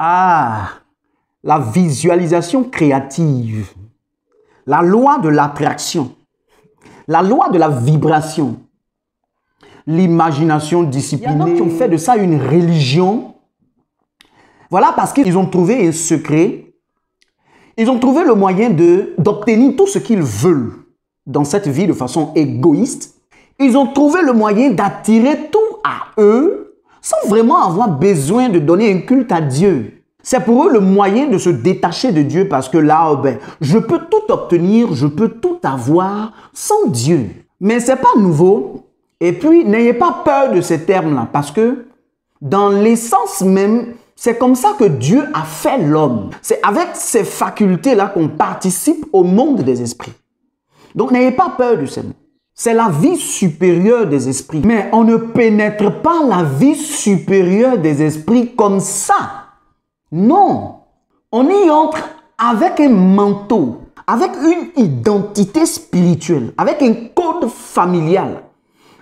Ah, la visualisation créative, la loi de l'attraction, la loi de la vibration, l'imagination disciplinée. Il y en a qui ont fait de ça une religion. Voilà, parce qu'ils ont trouvé un secret. Ils ont trouvé le moyen d'obtenir tout ce qu'ils veulent dans cette vie de façon égoïste. Ils ont trouvé le moyen d'attirer tout à eux sans vraiment avoir besoin de donner un culte à Dieu. C'est pour eux le moyen de se détacher de Dieu parce que là, je peux tout obtenir, je peux tout avoir sans Dieu. Mais ce n'est pas nouveau. Et puis, n'ayez pas peur de ces termes-là parce que dans l'essence même, c'est comme ça que Dieu a fait l'homme. C'est avec ces facultés-là qu'on participe au monde des esprits. Donc, n'ayez pas peur de ces mots. C'est la vie supérieure des esprits. Mais on ne pénètre pas la vie supérieure des esprits comme ça. Non. On y entre avec un manteau, avec une identité spirituelle, avec un code familial,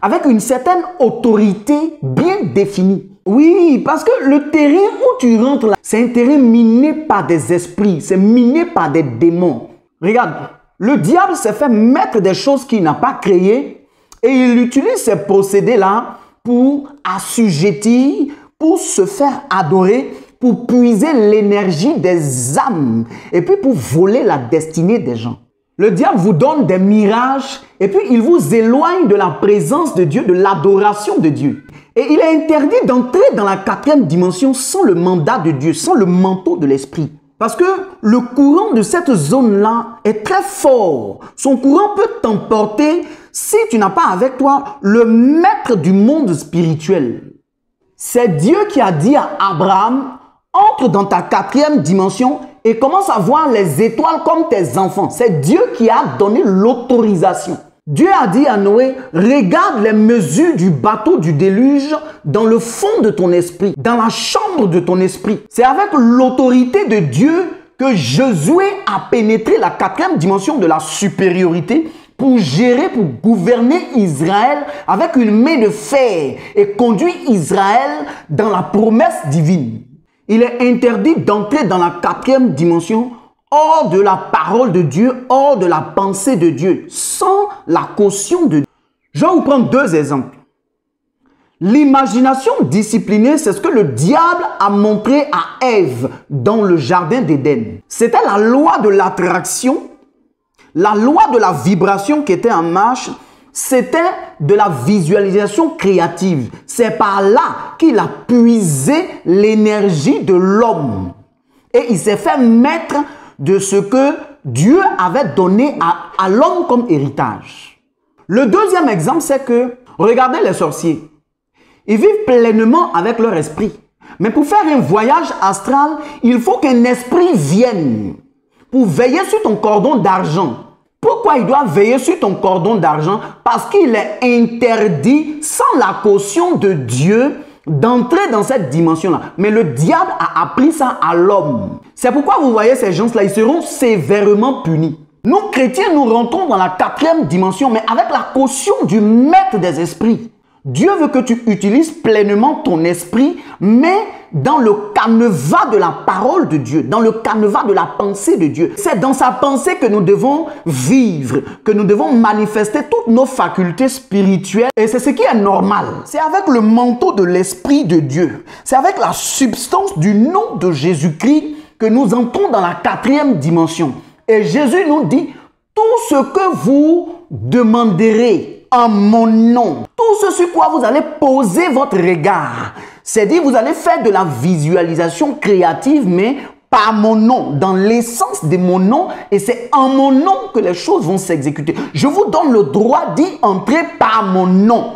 avec une certaine autorité bien définie. Oui, parce que le terrain où tu rentres là, c'est un terrain miné par des esprits, c'est miné par des démons. Regarde, le diable s'est fait mettre des choses qu'il n'a pas créées et il utilise ces procédés-là pour assujettir, pour se faire adorer, pour puiser l'énergie des âmes et puis pour voler la destinée des gens. Le diable vous donne des mirages et puis il vous éloigne de la présence de Dieu, de l'adoration de Dieu. Et il est interdit d'entrer dans la 4e dimension sans le mandat de Dieu, sans le manteau de l'esprit. Parce que le courant de cette zone-là est très fort. Son courant peut t'emporter si tu n'as pas avec toi le maître du monde spirituel. C'est Dieu qui a dit à Abraham, entre dans ta 4e dimension et commence à voir les étoiles comme tes enfants. C'est Dieu qui a donné l'autorisation. Dieu a dit à Noé, regarde les mesures du bateau du déluge dans le fond de ton esprit, dans la chambre de ton esprit. C'est avec l'autorité de Dieu que Josué a pénétré la 4e dimension de la supériorité pour gérer, pour gouverner Israël avec une main de fer et conduire Israël dans la promesse divine. Il est interdit d'entrer dans la 4e dimension hors de la parole de Dieu, hors de la pensée de Dieu, sans la caution de Dieu. Je vais vous prendre 2 exemples. L'imagination disciplinée, c'est ce que le diable a montré à Ève dans le jardin d'Éden. C'était la loi de l'attraction, la loi de la vibration qui était en marche. C'était de la visualisation créative. C'est par là qu'il a puisé l'énergie de l'homme. Et il s'est fait maître de ce que Dieu avait donné à l'homme comme héritage. Le 2e exemple, c'est que, regardez les sorciers. Ils vivent pleinement avec leur esprit. Mais pour faire un voyage astral, il faut qu'un esprit vienne pour veiller sur ton cordon d'argent. Pourquoi il doit veiller sur ton cordon d'argent? Parce qu'il est interdit, sans la caution de Dieu, d'entrer dans cette dimension-là. Mais le diable a appris ça à l'homme. C'est pourquoi vous voyez ces gens-là, ils seront sévèrement punis. Nous, chrétiens, nous rentrons dans la 4e dimension, mais avec la caution du maître des esprits. Dieu veut que tu utilises pleinement ton esprit, mais dans le canevas de la parole de Dieu, dans le canevas de la pensée de Dieu. C'est dans sa pensée que nous devons vivre, que nous devons manifester toutes nos facultés spirituelles. Et c'est ce qui est normal. C'est avec le manteau de l'Esprit de Dieu. C'est avec la substance du nom de Jésus-Christ que nous entrons dans la 4e dimension. Et Jésus nous dit, tout ce que vous demanderez en mon nom, tout ce sur quoi vous allez poser votre regard, c'est dire vous allez faire de la visualisation créative, mais par mon nom, dans l'essence de mon nom, et c'est en mon nom que les choses vont s'exécuter. Je vous donne le droit d'y entrer par mon nom.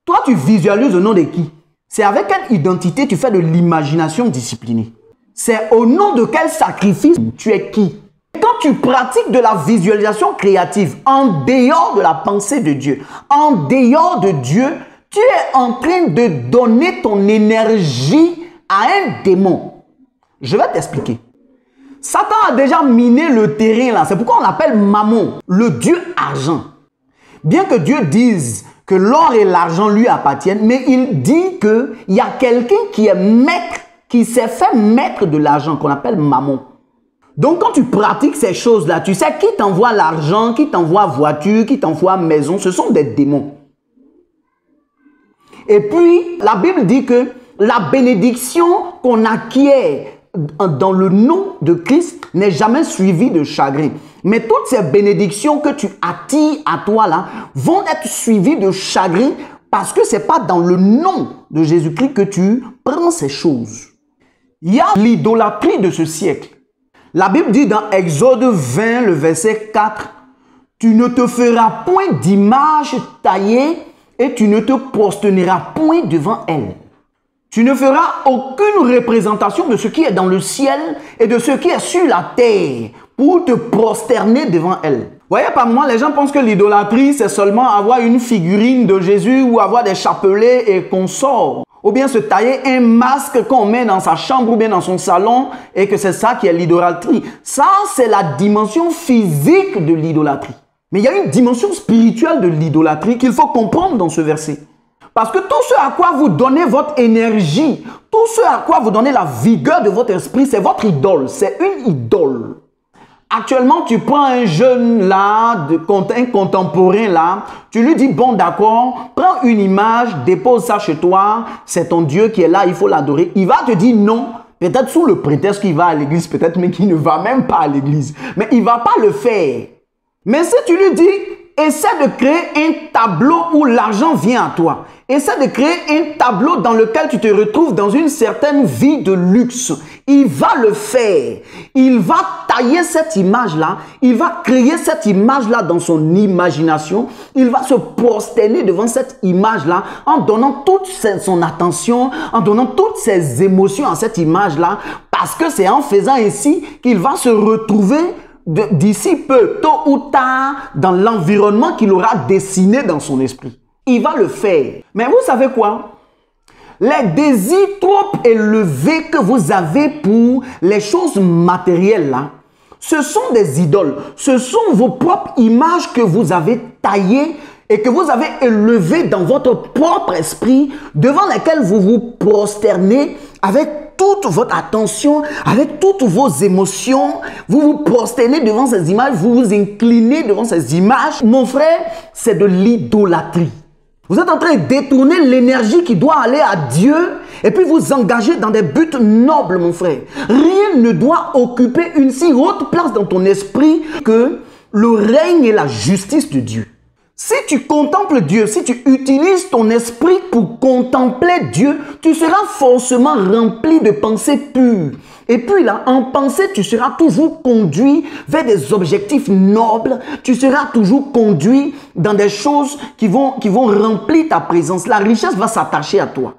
Toi, tu visualises le nom de qui? C'est avec quelle identité tu fais de l'imagination disciplinée? C'est au nom de quel sacrifice tu es qui? Quand tu pratiques de la visualisation créative en dehors de la pensée de Dieu, en dehors de Dieu, tu es en train de donner ton énergie à un démon. Je vais t'expliquer. Satan a déjà miné le terrain là. C'est pourquoi on l'appelle Mammon, le dieu argent. Bien que Dieu dise que l'or et l'argent lui appartiennent, mais il dit qu'il y a quelqu'un qui est maître qui s'est fait maître de l'argent, qu'on appelle mammon. Donc, quand tu pratiques ces choses-là, tu sais qui t'envoie l'argent, qui t'envoie voiture, qui t'envoie maison, ce sont des démons. Et puis, la Bible dit que la bénédiction qu'on acquiert dans le nom de Christ n'est jamais suivie de chagrin. Mais toutes ces bénédictions que tu attires à toi là vont être suivies de chagrin parce que ce n'est pas dans le nom de Jésus-Christ que tu prends ces choses. Il y a l'idolâtrie de ce siècle. La Bible dit dans Exode 20, le verset 4, « Tu ne te feras point d'image taillée et tu ne te prosterneras point devant elle. Tu ne feras aucune représentation de ce qui est dans le ciel et de ce qui est sur la terre pour te prosterner devant elle. » Voyez, par moi, les gens pensent que l'idolâtrie, c'est seulement avoir une figurine de Jésus ou avoir des chapelets et consorts. Ou bien se tailler un masque qu'on met dans sa chambre ou bien dans son salon et que c'est ça qui est l'idolâtrie. Ça, c'est la dimension physique de l'idolâtrie. Mais il y a une dimension spirituelle de l'idolâtrie qu'il faut comprendre dans ce verset. Parce que tout ce à quoi vous donnez votre énergie, tout ce à quoi vous donnez la vigueur de votre esprit, c'est votre idole. C'est une idole. Actuellement, tu prends un jeune là, un contemporain là, tu lui dis, bon d'accord, prends une image, dépose ça chez toi, c'est ton Dieu qui est là, il faut l'adorer. Il va te dire non, peut-être sous le prétexte qu'il va à l'église, peut-être même qu'il ne va même pas à l'église. Mais il ne va pas le faire. Mais si tu lui dis, essaie de créer un tableau où l'argent vient à toi. Essaie de créer un tableau dans lequel tu te retrouves dans une certaine vie de luxe. Il va le faire. Il va tailler cette image-là. Il va créer cette image-là dans son imagination. Il va se prosterner devant cette image-là en donnant toute son attention, en donnant toutes ses émotions à cette image-là. Parce que c'est en faisant ainsi qu'il va se retrouver d'ici peu, tôt ou tard, dans l'environnement qu'il aura dessiné dans son esprit. Il va le faire. Mais vous savez quoi? Les désirs trop élevés que vous avez pour les choses matérielles, là, ce sont des idoles. Ce sont vos propres images que vous avez taillées et que vous avez élevées dans votre propre esprit, devant lesquelles vous vous prosternez avec toute votre attention, avec toutes vos émotions. Vous vous prosternez devant ces images, vous vous inclinez devant ces images. Mon frère, c'est de l'idolâtrie. Vous êtes en train de détourner l'énergie qui doit aller à Dieu et puis vous engager dans des buts nobles, mon frère. Rien ne doit occuper une si haute place dans ton esprit que le règne et la justice de Dieu. Si tu contemples Dieu, si tu utilises ton esprit pour contempler Dieu, tu seras forcément rempli de pensées pures. Et puis là, en pensée, tu seras toujours conduit vers des objectifs nobles. Tu seras toujours conduit dans des choses qui vont remplir ta présence. La richesse va s'attacher à toi.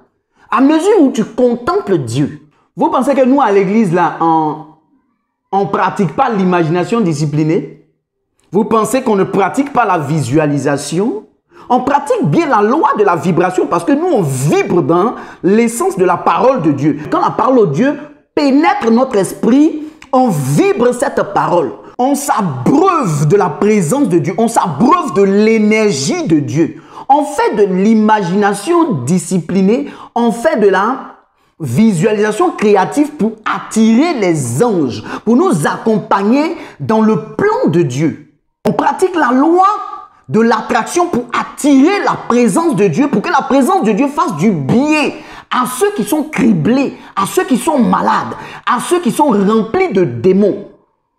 À mesure où tu contemples Dieu. Vous pensez que nous, à l'église, là, on ne pratique pas l'imagination disciplinée? Vous pensez qu'on ne pratique pas la visualisation? On pratique bien la loi de la vibration parce que nous, on vibre dans l'essence de la parole de Dieu. Quand la parole de Dieu pénètre notre esprit, on vibre cette parole. On s'abreuve de la présence de Dieu. On s'abreuve de l'énergie de Dieu. On fait de l'imagination disciplinée. On fait de la visualisation créative pour attirer les anges, pour nous accompagner dans le plan de Dieu. On pratique la loi de l'attraction pour attirer la présence de Dieu, pour que la présence de Dieu fasse du bien à ceux qui sont criblés, à ceux qui sont malades, à ceux qui sont remplis de démons.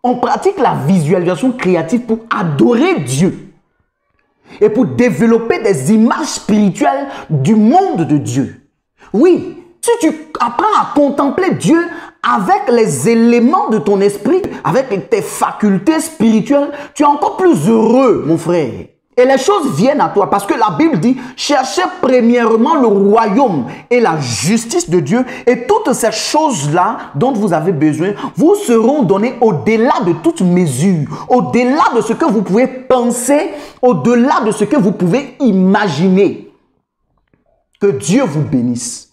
On pratique la visualisation créative pour adorer Dieu et pour développer des images spirituelles du monde de Dieu. Oui, si tu apprends à contempler Dieu avec les éléments de ton esprit, avec tes facultés spirituelles, tu es encore plus heureux, mon frère. Et les choses viennent à toi parce que la Bible dit, cherchez premièrement le royaume et la justice de Dieu et toutes ces choses-là dont vous avez besoin vous seront données au-delà de toute mesure, au-delà de ce que vous pouvez penser, au-delà de ce que vous pouvez imaginer. Que Dieu vous bénisse.